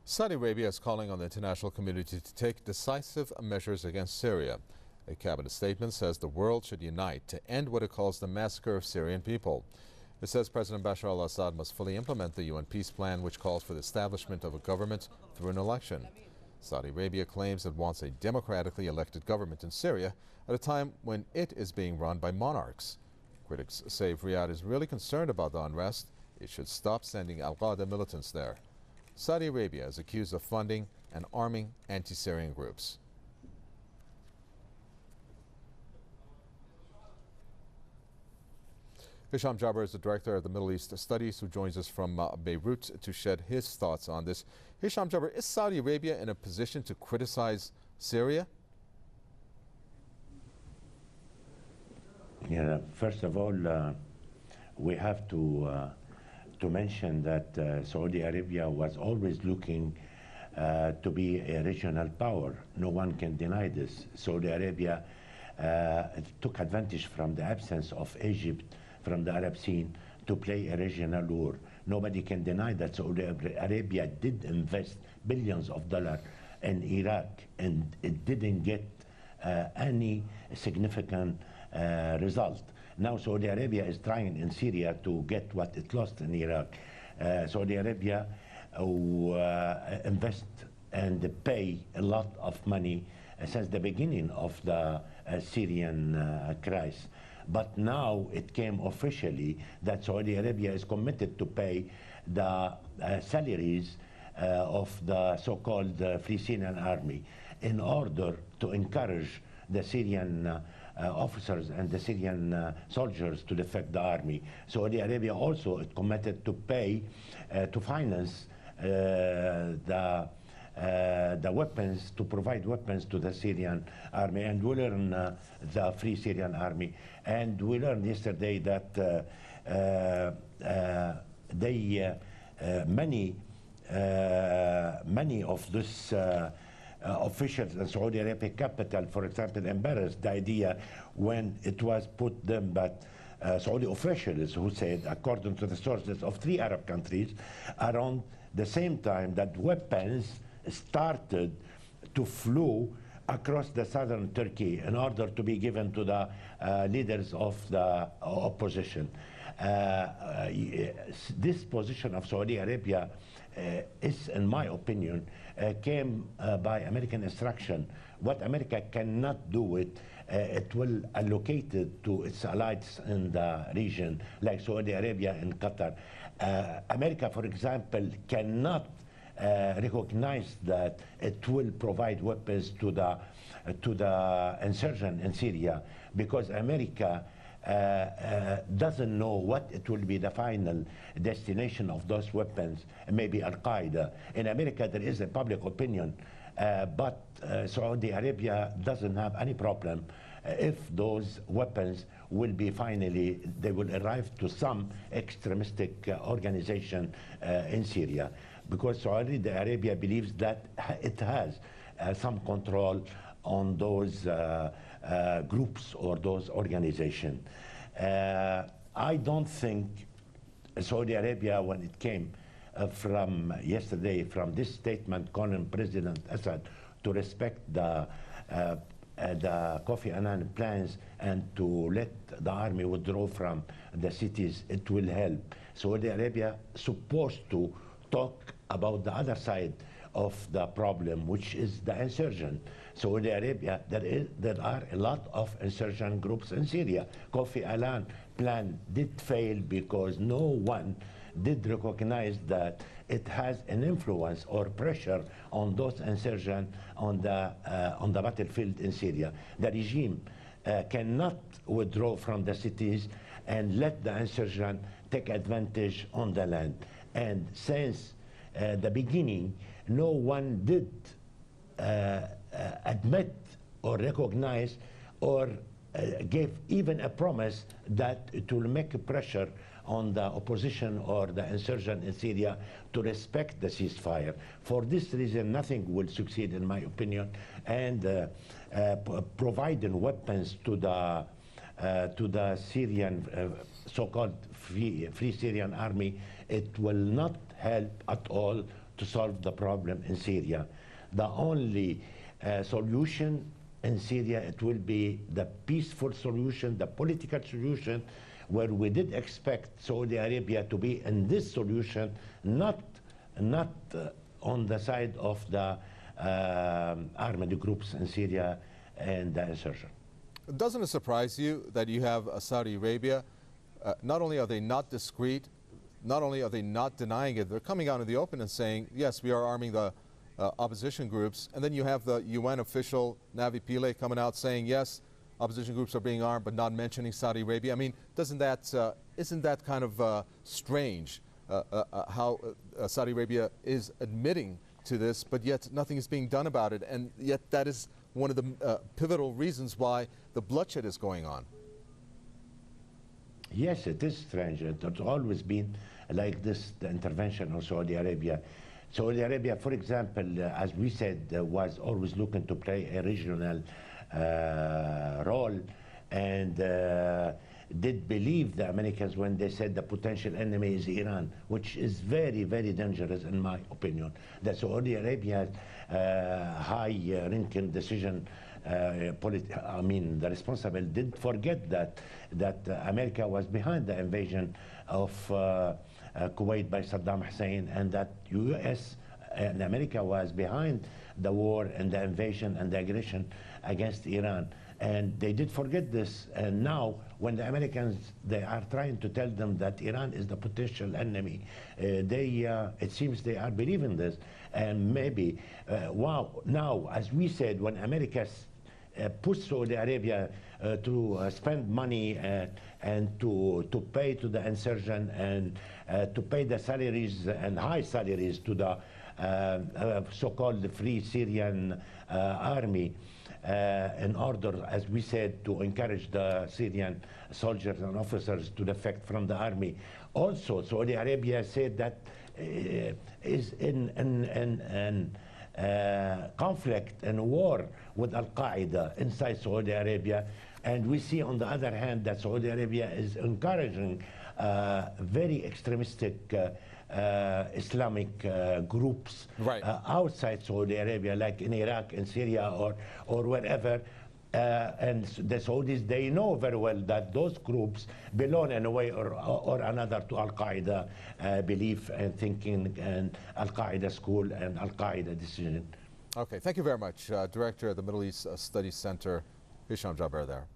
Saudi Arabia is calling on the international community to take decisive measures against Syria. A cabinet statement says the world should unite to end what it calls the massacre of Syrian people. It says President Bashar al-Assad must fully implement the UN peace plan, which calls for the establishment of a government through an election. Saudi Arabia claims it wants a democratically elected government in Syria at a time when it is being run by monarchs. Critics say if Riyadh is really concerned about the unrest, it should stop sending al-Qaeda militants there. Saudi Arabia is accused of funding and arming anti-Syrian groups. Hisham Jaber is the director of the Middle East Studies, who joins us from Beirut to shed his thoughts on this. Hisham Jaber, is Saudi Arabia in a position to criticize Syria? Yeah, first of all, we have to mention that Saudi Arabia was always looking to be a regional power. No one can deny this. Saudi Arabia took advantage from the absence of Egypt from the Arab scene to play a regional war. Nobody can deny that Saudi Arabia did invest billions of dollars in Iraq, and it didn't get any significant result. Now Saudi Arabia is trying in Syria to get what it lost in Iraq. Saudi Arabia invest and pay a lot of money since the beginning of the Syrian crisis. But now it came officially that Saudi Arabia is committed to pay the salaries of the so-called Free Syrian Army in order to encourage the Syrian officers and the Syrian soldiers to defect the army. Saudi Arabia also is committed to pay, to finance the weapons, to provide weapons to the Syrian army, and we learn the Free Syrian Army. And we learned yesterday that many of these officials in Saudi Arabia capital, for example, embarrassed the idea when it was put them, but Saudi officials who said, according to the sources of 3 Arab countries, around the same time that weapons started to flow across the southern Turkey in order to be given to the leaders of the opposition. This position of Saudi Arabia is, in my opinion, came by American instruction. What America cannot do it will allocate it to its allies in the region, like Saudi Arabia and Qatar. America, for example, cannot recognize that it will provide weapons to the insurgent in Syria, because America doesn't know what it will be the final destination of those weapons, maybe Al-Qaeda. In America there is a public opinion, but Saudi Arabia doesn't have any problem if those weapons will be finally, they will arrive to some extremistic organization in Syria, because Saudi Arabia believes that it has some control on those groups or those organizations. I don't think Saudi Arabia, when it came from yesterday, from this statement calling President Assad to respect the Kofi Annan plans and to let the army withdraw from the cities, it will help. Saudi Arabia is supposed to talk about the other side of the problem, which is the insurgent. Saudi Arabia, there are a lot of insurgent groups in Syria. Kofi Annan plan did fail because no one did recognize that it has an influence or pressure on those insurgents on the battlefield in Syria. The regime cannot withdraw from the cities and let the insurgent take advantage on the land. And since the beginning, no one did admit or recognize or gave even a promise that it will make a pressure on the opposition or the insurgent in Syria to respect the ceasefire. For this reason, nothing will succeed, in my opinion, and providing weapons to the Syrian so-called Free Syrian Army, it will not help at all to solve the problem in Syria. The only solution in Syria, it will be the peaceful solution, the political solution, where we did expect Saudi Arabia to be in this solution, not on the side of the armed groups in Syria and the insurgents. Doesn't it surprise you that you have Saudi Arabia, not only are they not discreet, not only are they not denying it, they're coming out in the open and saying, yes, we are arming the opposition groups, and then you have the UN official, Navi Pillay, coming out saying, yes, opposition groups are being armed, but not mentioning Saudi Arabia. I mean, isn't that kind of strange, how Saudi Arabia is admitting to this, but yet nothing is being done about it, and yet that is one of the pivotal reasons why the bloodshed is going on. Yes, it is strange. It's always been like this, the intervention of Saudi Arabia. Saudi Arabia, for example, as we said, was always looking to play a regional role, and did believe the Americans when they said the potential enemy is Iran, which is very, very dangerous in my opinion. The Saudi Arabia's high-ranking decision, the responsible did forget that America was behind the invasion of Kuwait by Saddam Hussein, and that U.S. and America was behind the war and the invasion and the aggression against Iran. And they did forget this, and now when the Americans, they are trying to tell them that Iran is the potential enemy, it seems they are believing this. And maybe, wow, now, as we said, when America pushed Saudi Arabia to spend money and to pay to the insurgent and to pay the salaries and high salaries to the so-called Free Syrian Army, in order, as we said, to encourage the Syrian soldiers and officers to defect from the army. Also, Saudi Arabia said that is in conflict and war with Al-Qaeda inside Saudi Arabia. And we see, on the other hand, that Saudi Arabia is encouraging very extremistic Islamic groups outside Saudi Arabia, like in Iraq, in Syria, or wherever. And the Saudis, they know very well that those groups belong in a way or another to Al-Qaeda belief and thinking, and Al-Qaeda school and Al-Qaeda decision. Okay, thank you very much. Director of the Middle East Studies Center, Hisham Jaber there.